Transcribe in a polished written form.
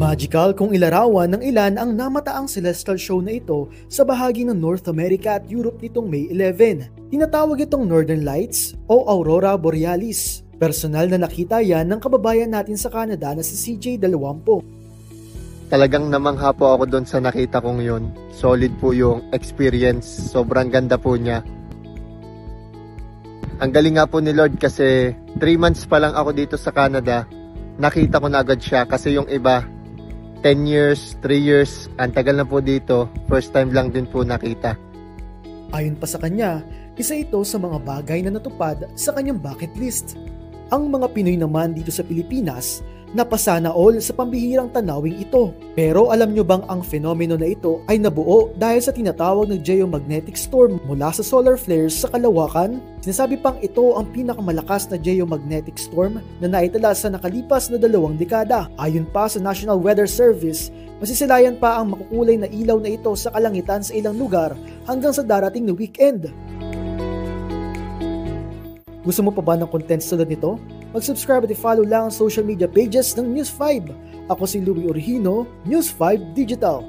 Magical kung ilarawan ng ilan ang namataang celestial show na ito sa bahagi ng North America at Europe nitong May 11. Tinatawag itong Northern Lights o Aurora Borealis. Personal na nakita yan ng kababayan natin sa Canada na si CJ Dalawampo. Talagang namangha po ako doon sa nakita kong yun. Solid po yung experience. Sobrang ganda po niya. Ang galing nga po ni Lord kasi 3 months pa lang ako dito sa Canada. Nakita ko na agad siya kasi yung iba 10 years, 3 years, ang tagal na po dito, first time lang din po nakita. Ayon pa sa kanya, isa ito sa mga bagay na natupad sa kanyang bucket list. Ang mga Pinoy naman dito sa Pilipinas, napasana all sa pambihirang tanawing ito. Pero alam nyo bang ang fenomeno na ito ay nabuo dahil sa tinatawag na geomagnetic storm mula sa solar flares sa kalawakan? Sinasabi pang ito ang pinakamalakas na geomagnetic storm na naitala sa nakalipas na 2 dekada. Ayon pa sa National Weather Service, masisilayan pa ang makukulay na ilaw na ito sa kalangitan sa ilang lugar hanggang sa darating na weekend. Gusto mo pa ba ng content tulad nito? Mag-subscribe at i-follow lang ang social media pages ng News 5. Ako si Louie Orhino, News 5 Digital.